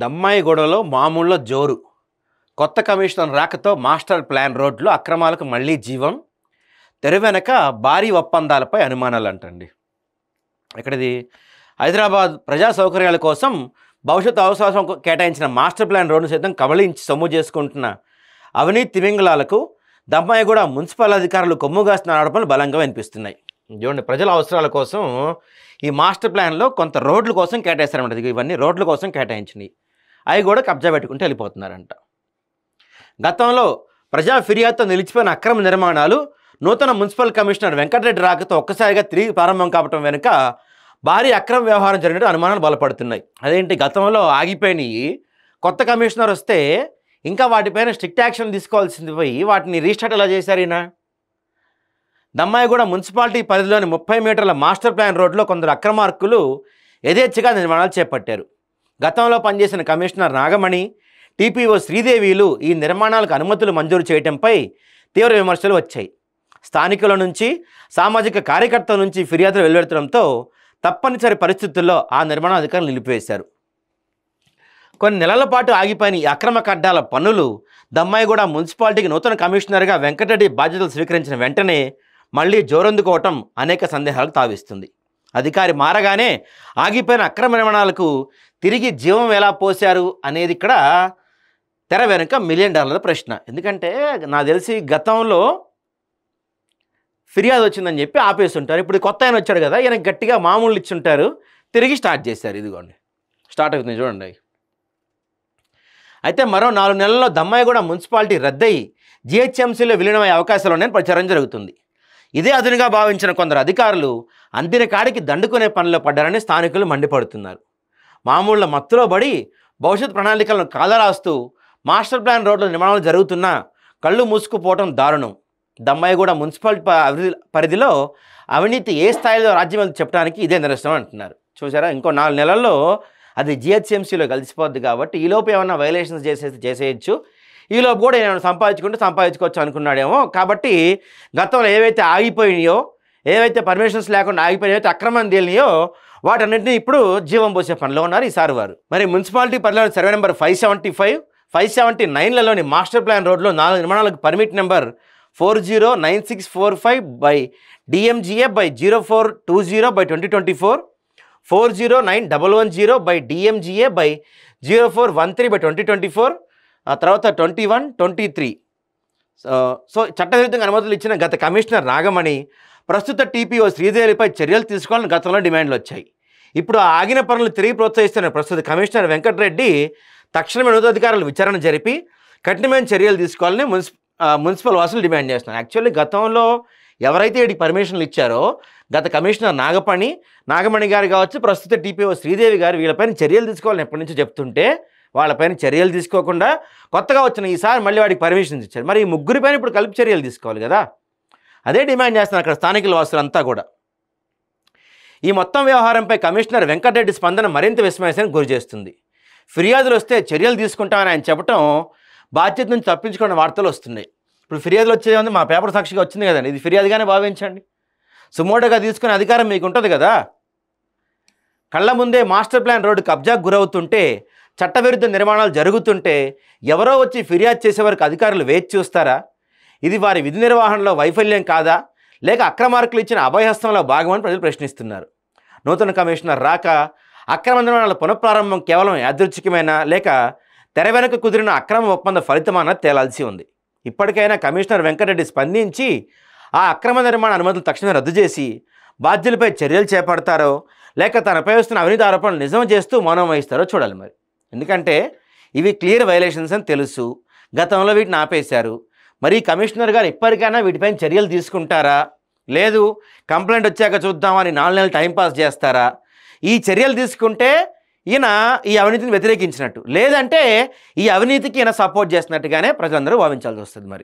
దమ్మాయిగూడలో మామూళ్ళ జోరు. కొత్త కమిషనర్ రాకతో మాస్టర్ ప్లాన్ రోడ్లు అక్రమాలకు మళ్లీ జీవం. తెర వెనక భారీ ఒప్పందాలపై అనుమానాలంటండి. ఇక్కడిది హైదరాబాద్ ప్రజా సౌకర్యాల కోసం భవిష్యత్తు అవసరం కేటాయించిన మాస్టర్ ప్లాన్ రోడ్ను సైతం కబళించి సొమ్ము చేసుకుంటున్న అవినీతి తిమింగలాలకు దమ్మాయిగూడ మున్సిపల్ అధికారులు కొమ్ముగాస్తున్న ఆరోపణలు బలంగా వినిపిస్తున్నాయి. చూడండి, ప్రజల అవసరాల కోసం ఈ మాస్టర్ ప్లాన్లో కొంత రోడ్ల కోసం కేటాయిస్తారన్నమాట. ఇవన్నీ రోడ్ల కోసం కేటాయించినవి, అవి కూడా కబ్జా పెట్టుకుంటూ వెళ్ళిపోతున్నారంట. గతంలో ప్రజా ఫిర్యాదుతో నిలిచిపోయిన అక్రమ నిర్మాణాలు నూతన మున్సిపల్ కమిషనర్ వెంకటరెడ్డి రాకతో ఒక్కసారిగా తిరిగి ప్రారంభం కావటం వెనుక భారీ అక్రమ వ్యవహారం జరిగినట్టు అనుమానాలు బలపడుతున్నాయి. అదేంటి, గతంలో ఆగిపోయినాయి, కొత్త కమిషనర్ వస్తే ఇంకా వాటిపైన స్ట్రిక్ట్ యాక్షన్ తీసుకోవాల్సింది పోయి వాటిని రీస్టార్ట్ ఎలా చేశారు ఈయన? దమ్మాయిగూడ మున్సిపాలిటీ పరిధిలోని 30 మీటర్ల మాస్టర్ ప్లాన్ రోడ్లో కొందరు అక్రమార్కులు యథేచ్ఛగా నిర్మాణాలు చేపట్టారు. గతంలో పనిచేసిన కమిషనర్ నాగమణి, టీపీఓ శ్రీదేవిలు ఈ నిర్మాణాలకు అనుమతులు మంజూరు చేయడంపై తీవ్ర విమర్శలు వచ్చాయి. స్థానికుల నుంచి, సామాజిక కార్యకర్తల నుంచి ఫిర్యాదులు వెలువెత్తడంతో తప్పనిసరి పరిస్థితుల్లో ఆ నిర్మాణ అధికారులు నిలిపివేశారు. కొన్ని నెలల పాటు ఆగిపోయిన ఈ అక్రమ కడ్డాల పన్నులు దమ్మాయిగూడ మున్సిపాలిటీకి నూతన కమిషనర్గా వెంకటరెడ్డి బాధ్యతలు స్వీకరించిన వెంటనే మళ్లీ జోరందుకోవటం అనేక సందేహాలకు తావిస్తుంది. అధికారి మారగానే ఆగిపోయిన అక్రమ నిర్మాణాలకు తిరిగి జీవం ఎలా పోశారు అనేది ఇక్కడ తెర వెనుక $1 మిలియన్ ప్రశ్న. ఎందుకంటే నాకు తెలిసి గతంలో ఫిర్యాదు వచ్చిందని చెప్పి ఆపేస్తుంటారు. ఇప్పుడు కొత్త ఆయన వచ్చాడు కదా, ఈయన గట్టిగా మామూలు ఇచ్చుంటారు, తిరిగి స్టార్ట్ చేశారు. ఇదిగోండి, స్టార్ట్ అవుతుంది చూడండి. అయితే మరో 4 నెలల్లో దమ్మాయిగూడ మున్సిపాలిటీ రద్దయి జీహెచ్ఎంసీలో విలీనమయ్యే అవకాశాలు ఉన్నాయని ప్రచారం జరుగుతుంది. ఇదే అదునుగా భావించిన కొందరు అధికారులు అందిన కాడికి దండుకునే పనిలో పడ్డారని స్థానికులు మండిపడుతున్నారు. మామూళ్ళ మత్తులో పడి భవిష్యత్ ప్రణాళికలను కాలరాస్తూ మాస్టర్ ప్లాన్ రోడ్ల నిర్మాణాలు జరుగుతున్నా కళ్ళు మూసుకుపోవడం దారుణం. దమ్మాయిగూడ మున్సిపాలిటీ పరిధిలో అవినీతి ఏ స్థాయిలో రాజ్యం చెప్పడానికి ఇదే నిరసనం అంటున్నారు. చూసారా, ఇంకో 4 నెలల్లో అది జిహెచ్ఎంసీలో కలిసిపోద్ది కాబట్టి ఈలోపు ఏమన్నా వైలేషన్స్ చేసేయచ్చు, ఈలోపు కూడా ఏమైనా సంపాదించుకోవచ్చు అనుకున్నాడేమో. కాబట్టి గతంలో ఏవైతే ఆగిపోయినాయో, ఏవైతే పర్మిషన్స్ లేకుండా ఆగిపోయినాయో, అక్రమం తేలినాయో వాటన్నింటినీ ఇప్పుడు జీవం పోసే పనిలో ఉన్నారు ఈసారి వారు. మరి మున్సిపాలిటీ పరిధిలో సర్వే నెంబర్ 575, 579లలోని మాస్టర్ ప్లాన్ రోడ్లో 4 నిర్మాణాలకు పర్మిట్ నెంబర్ 409645/DMGA/0420/2024, 409110/DMGA/0413/2024, ఆ తర్వాత 21, 23. సో చట్టవిరుద్ధంగా అనుమతులు ఇచ్చిన గత కమిషనర్ నాగమణి, ప్రస్తుత టీపీఓ శ్రీదేవిపై చర్యలు తీసుకోవాలని గతంలో డిమాండ్లు వచ్చాయి. ఇప్పుడు ఆ ఆగిన పనులు తిరిగి ప్రోత్సహిస్తున్న ప్రస్తుత కమిషనర్ వెంకటరెడ్డి తక్షణమే ఉన్నతాధికారులు విచారణ జరిపి కఠినమైన చర్యలు తీసుకోవాలని మున్సిపల్ వాసులు డిమాండ్ చేస్తున్నారు. యాక్చువల్లీ గతంలో ఎవరైతే వీటికి పర్మిషన్లు ఇచ్చారో గత కమిషనర్ నాగమణి గారు కావచ్చు, ప్రస్తుత టీపీఓ శ్రీదేవి గారు వీళ్ళపైన చర్యలు తీసుకోవాలని ఎప్పటి నుంచో చెప్తుంటే వాళ్ళపైన చర్యలు తీసుకోకుండా కొత్తగా వచ్చిన ఈసారి మళ్ళీ వాడికి పర్మిషన్స్ ఇచ్చారు. మరి ఈ ముగ్గురిపైన ఇప్పుడు కలిపి చర్యలు తీసుకోవాలి కదా, అదే డిమాండ్ చేస్తున్నారు అక్కడ స్థానికుల వాసులంతా కూడా. ఈ మొత్తం వ్యవహారంపై కమిషనర్ వెంకటరెడ్డి స్పందన మరింత విస్మయానికి గురి చేస్తుంది. ఫిర్యాదులు వస్తే చర్యలు తీసుకుంటామని ఆయన చెప్పడం బాధ్యత నుంచి తప్పించుకున్న వార్తలు వస్తున్నాయి. ఇప్పుడు ఫిర్యాదులు వచ్చేది ఉంది, మా పేపర్ సాక్షిగా వచ్చింది కదండి, ఇది ఫిర్యాదుగానే భావించండి. సుమోటోగా తీసుకునే అధికారం మీకు ఉంటుంది కదా. కళ్ళ ముందే మాస్టర్ ప్లాన్ రోడ్డు కబ్జాకు గురవుతుంటే, చట్టవిరుద్ధ నిర్మాణాలు జరుగుతుంటే ఎవరో వచ్చి ఫిర్యాదు చేసే వరకు అధికారులు వేచి చూస్తారా? ఇది వారి విధి నిర్వహణలో వైఫల్యం కాదా, లేక అక్రమార్కులు ఇచ్చిన అభయహస్తంలో భాగమని ప్రజలు ప్రశ్నిస్తున్నారు. నూతన కమిషనర్ రాక అక్రమ నిర్మాణాల పునఃప్రారంభం కేవలం యాదృచ్ఛికమైనా, లేక తెర వెనుక కుదిరిన అక్రమ ఒప్పంద ఫలితమాన తేలాల్సి ఉంది. ఇప్పటికైనా కమిషనర్ వెంకటరెడ్డి స్పందించి ఆ అక్రమ నిర్మాణ అనుమతులు తక్షణమే రద్దు చేసి బాధ్యులపై చర్యలు చేపడతారో, లేక తనపై వస్తున్న అవినీతి ఆరోపణలు నిజం చేస్తూ మౌనం వహిస్తారో చూడాలి మరి. ఎందుకంటే ఇవి క్లియర్ వైలేషన్స్ అని తెలుసు, గతంలో వీటిని ఆపేశారు. మరి కమిషనర్ గారు ఇప్పటికైనా వీటిపైన చర్యలు తీసుకుంటారా, లేదు కంప్లైంట్ వచ్చాక చూద్దామని 4 నెలలు టైంపాస్ చేస్తారా? ఈ చర్యలు తీసుకుంటే ఈయన ఈ అవినీతిని వ్యతిరేకించినట్టు, లేదంటే ఈ అవినీతికి ఈయన సపోర్ట్ చేస్తున్నట్టుగానే ప్రజలందరూ భావించాల్సి వస్తుంది మరి.